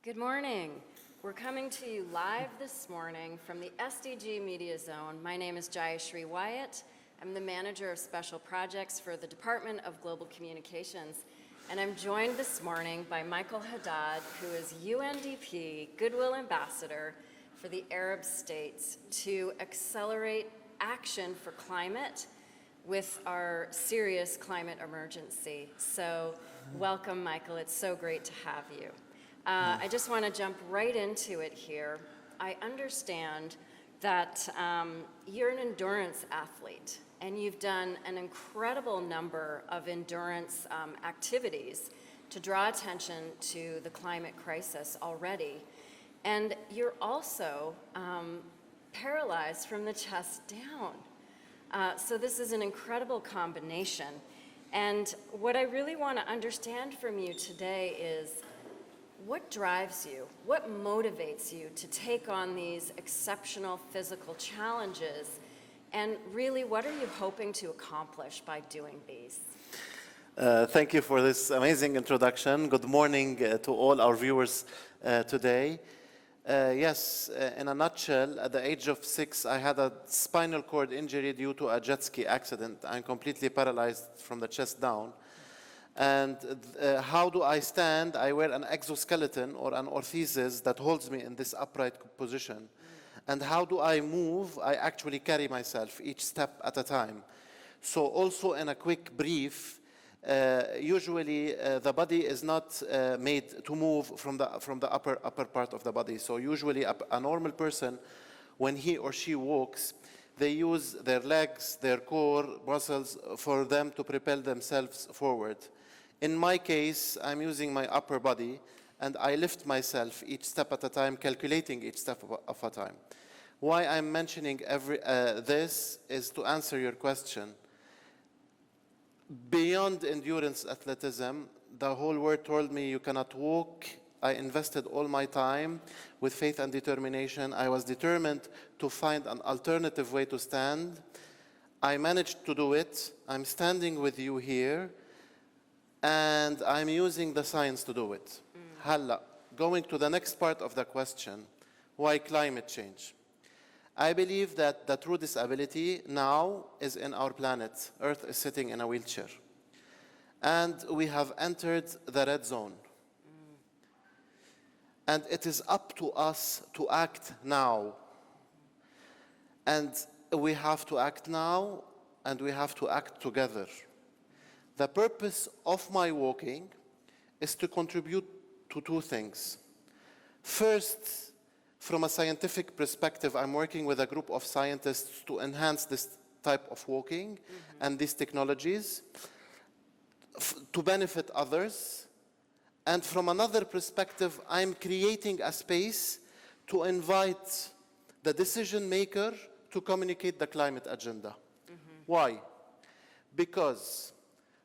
Good morning. We're coming to you live this morning from the SDG Media Zone. My name is Jayashri Wyatt. I'm the Manager of Special Projects for the Department of Global Communications. And I'm joined this morning by Michael Haddad, who is UNDP Goodwill Ambassador for the Arab states to accelerate action for climate with our serious climate emergency. So welcome, Michael. It's so great to have you. I just want to jump right into it here. I understand that you're an endurance athlete, and you've done an incredible number of endurance activities to draw attention to the climate crisis already. And you're also paralyzed from the chest down. So this is an incredible combination. And what I really want to understand from you today is, what drives you? What motivates you to take on these exceptional physical challenges? And really, what are you hoping to accomplish by doing these? Thank you for this amazing introduction. Good morning to all our viewers today. Yes, in a nutshell, at the age of 6, I had a spinal cord injury due to a jet ski accident. I'm completely paralyzed from the chest down. And how do I stand? I wear an exoskeleton or an orthesis that holds me in this upright position. And how do I move? I actually carry myself each step at a time. So also in a quick brief, usually the body is not made to move from the upper part of the body. So usually a normal person, when he or she walks, they use their legs, their core muscles for them to propel themselves forward. In my case, I'm using my upper body, and I lift myself each step at a time, calculating each step of a time. Why I'm mentioning this is to answer your question. Beyond endurance athleticism, the whole world told me you cannot walk. I invested all my time with faith and determination. I was determined to find an alternative way to stand. I managed to do it. I'm standing with you here, and I'm using the science to do it. Halla, going to the next part of the question, why climate change? I believe that the true disability now is in our planet. Earth is sitting in a wheelchair. And we have entered the red zone. And it is up to us to act now. And we have to act now, and we have to act together. The purpose of my walking is to contribute to two things. First, from a scientific perspective, I'm working with a group of scientists to enhance this type of walking and these technologies to benefit others. And from another perspective, I'm creating a space to invite the decision maker to communicate the climate agenda. Why? Because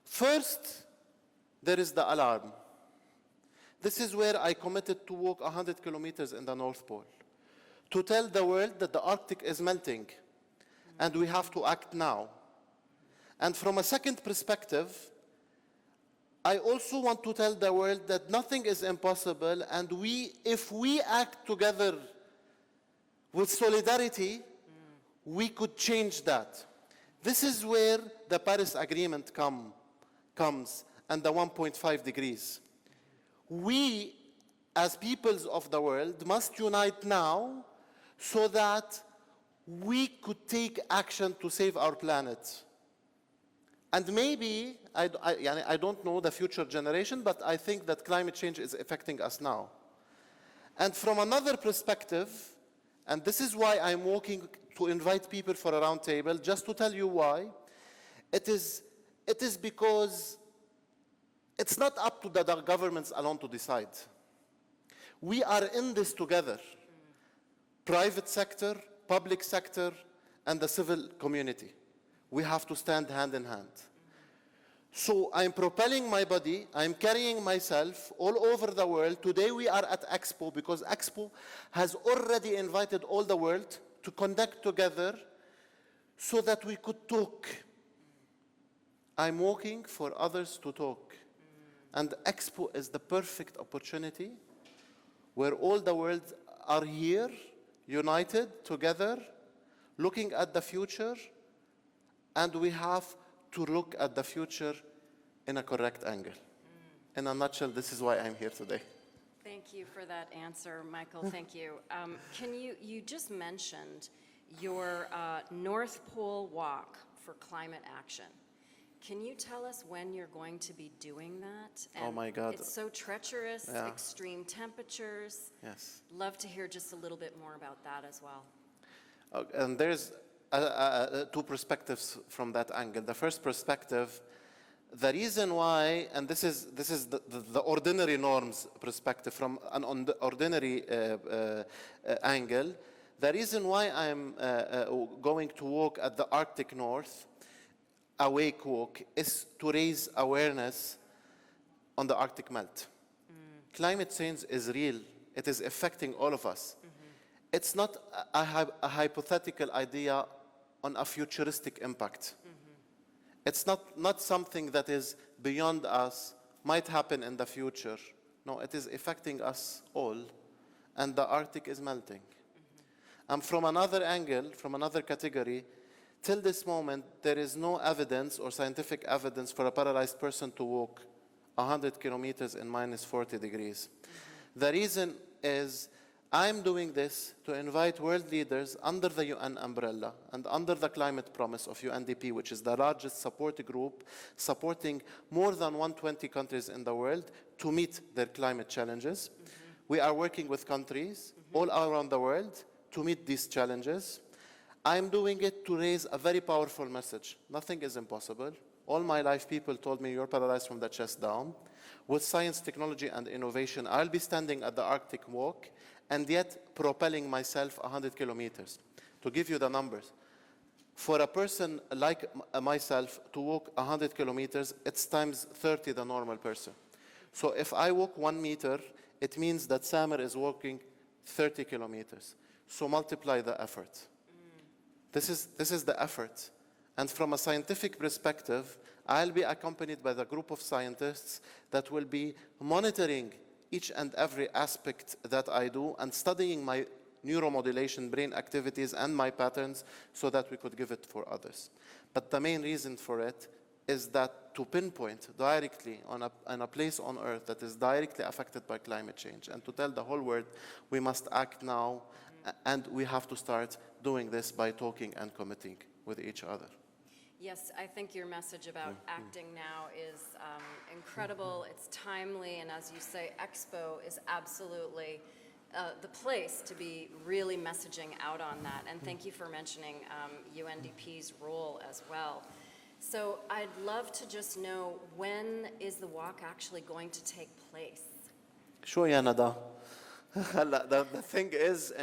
first, there is the alarm. This is where I committed to walk 100 kilometers in the North Pole, to tell the world that the Arctic is melting, and we have to act now. And from a second perspective, I also want to tell the world that nothing is impossible, and if we act together with solidarity, we could change that. This is where the Paris Agreement comes, and the 1.5 degrees. We, as peoples of the world, must unite now so that we could take action to save our planet. And maybe, I don't know the future generation, but I think that climate change is affecting us now. And from another perspective, and this is why I'm walking to invite people for a round table, just to tell you why, it is because it's not up to the governments alone to decide. We are in this together. Private sector, public sector, and the civil community. We have to stand hand in hand. So I'm propelling my body, I'm carrying myself all over the world. Today we are at Expo because Expo has already invited all the world to connect together so that we could talk. I'm walking for others to talk. And Expo is the perfect opportunity where all the world are here, united, together, looking at the future, and we have to look at the future in a correct angle. In a nutshell, this is why I'm here today. Thank you for that answer, Michael. Thank you. You just mentioned your North Pole Walk for Climate Action. Can you tell us when you're going to be doing that? Oh my God. It's so treacherous, Yeah. extreme temperatures. Yes. Love to hear just a little bit more about that as well. And there's two perspectives from that angle. The first perspective, the reason why, and this is the ordinary norms perspective from an ordinary angle, the reason why I'm going to walk at the Arctic North, Awake Walk, is to raise awareness on the Arctic melt. Climate change is real. It is affecting all of us. It's not a hypothetical idea on a futuristic impact. It's not something that is beyond us, might happen in the future. No, it is affecting us all, and the Arctic is melting. And from another angle, from another category, till this moment, there is no evidence or scientific evidence for a paralyzed person to walk 100 kilometers in minus 40 degrees. The reason is I'm doing this to invite world leaders under the UN umbrella and under the climate promise of UNDP, which is the largest support group supporting more than 120 countries in the world to meet their climate challenges. We are working with countries all around the world to meet these challenges. I'm doing it to raise a very powerful message. Nothing is impossible. All my life, people told me you're paralyzed from the chest down. With science, technology, and innovation, I'll be standing at the Arctic Walk and yet propelling myself 100 kilometers. To give you the numbers, for a person like myself to walk 100 kilometers, it's times 30 the normal person. So if I walk 1 meter, it means that Samer is walking 30 kilometers. So multiply the effort. This is the effort. And from a scientific perspective, I'll be accompanied by the group of scientists that will be monitoring each and every aspect that I do and studying my neuromodulation brain activities and my patterns so that we could give it for others. But the main reason for it is that to pinpoint directly on a place on Earth that is directly affected by climate change and to tell the whole world we must act now and we have to start doing this by talking and committing with each other. Yes, I think your message about acting now is incredible. It's timely, and as you say, Expo is absolutely the place to be really messaging out on that. And thank you for mentioning UNDP's role as well. So I'd love to just know, when is the walk actually going to take place? Sure, يا ندى. The thing is,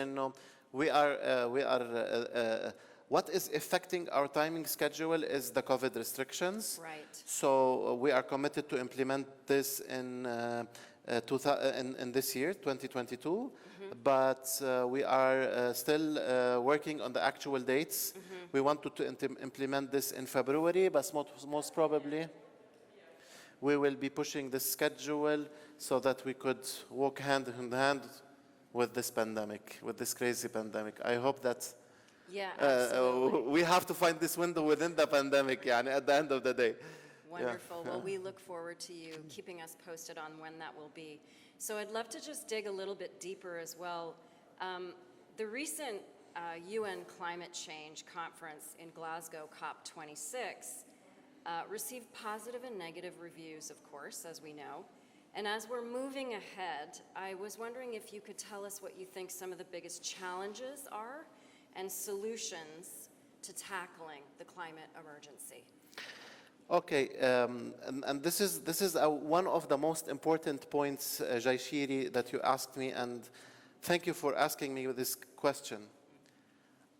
we are what is affecting our timing schedule is the COVID restrictions. Right. So we are committed to implement this in this year, 2022. But we are still working on the actual dates. We want to implement this in February, but most probably we will be pushing this schedule so that we could walk hand in hand with this pandemic, with this crazy pandemic. I hope that we have to find this window within the pandemic, at the end of the day. Wonderful. Well, we look forward to you keeping us posted on when that will be. So I'd love to just dig a little bit deeper as well. The recent UN climate change conference in Glasgow, COP26, received positive and negative reviews, of course, as we know. And as we're moving ahead, I was wondering if you could tell us what you think some of the biggest challenges are and solutions to tackling the climate emergency. Okay, and this is one of the most important points, Jaishiri, that you asked me, and thank you for asking me this question.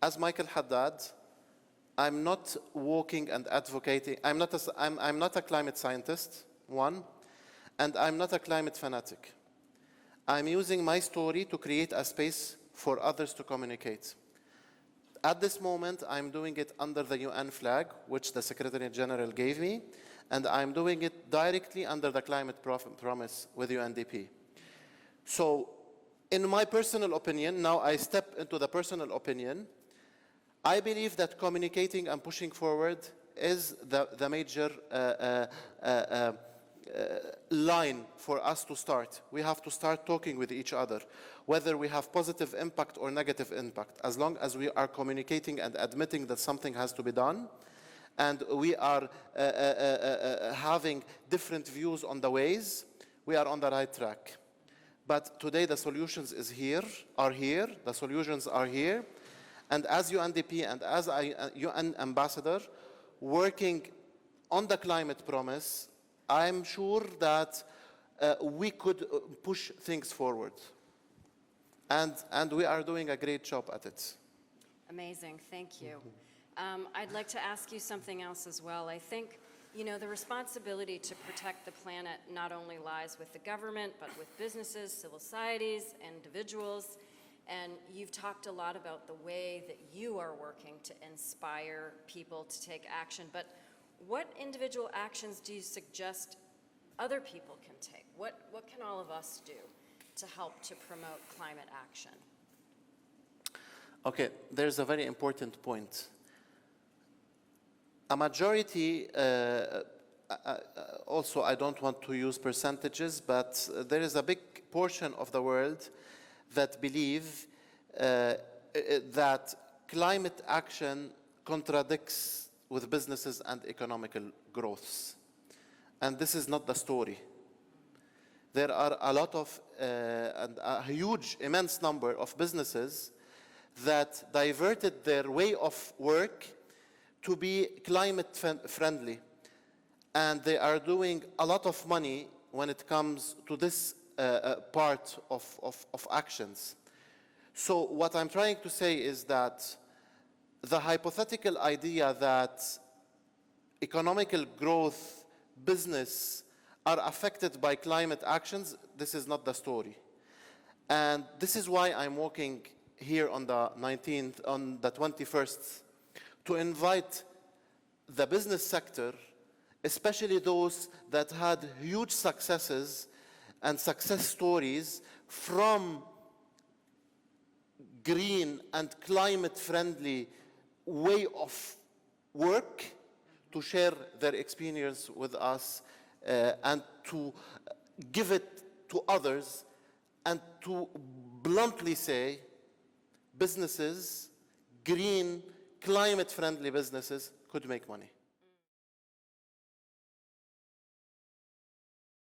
As Michael Haddad, I'm not walking and advocating. I'm not a climate scientist, one, and I'm not a climate fanatic. I'm using my story to create a space for others to communicate. At this moment, I'm doing it under the UN flag, which the Secretary General gave me, and I'm doing it directly under the climate promise with UNDP. So In my personal opinion, now I step into the personal opinion, I believe that communicating and pushing forward is the major line for us to start. We have to start talking with each other, whether we have positive impact or negative impact. As long as we are communicating and admitting that something has to be done, and we are having different views on the ways, we are on the right track. But today the solutions are here, the solutions are here. And as UNDP and as a UN ambassador working on the climate promise, I'm sure that we could push things forward. And we are doing a great job at it. Amazing, thank you. I'd like to ask you something else as well. I think, you know, the responsibility to protect the planet not only lies with the government, but with businesses, civil societies, individuals. And you've talked a lot about the way that you are working to inspire people to take action. But what individual actions do you suggest other people can take? What can all of us do to help to promote climate action? Okay, there's a very important point. A majority, also I don't want to use percentages, but there is a big portion of the world that believe that climate action contradicts with businesses and economical growths. And this is not the story. There are a lot of, and a huge, immense number of businesses that diverted their way of work to be climate friendly. And they are doing a lot of money when it comes to this part of actions. So what I'm trying to say is that the hypothetical idea that economical growth, business are affected by climate actions, this is not the story. And this is why I'm working here on the 21st, to invite the business sector, especially those that had huge successes and success stories from green and climate-friendly way of work, to share their experience with us and to give it to others, and to bluntly say businesses, green, climate-friendly businesses could make money.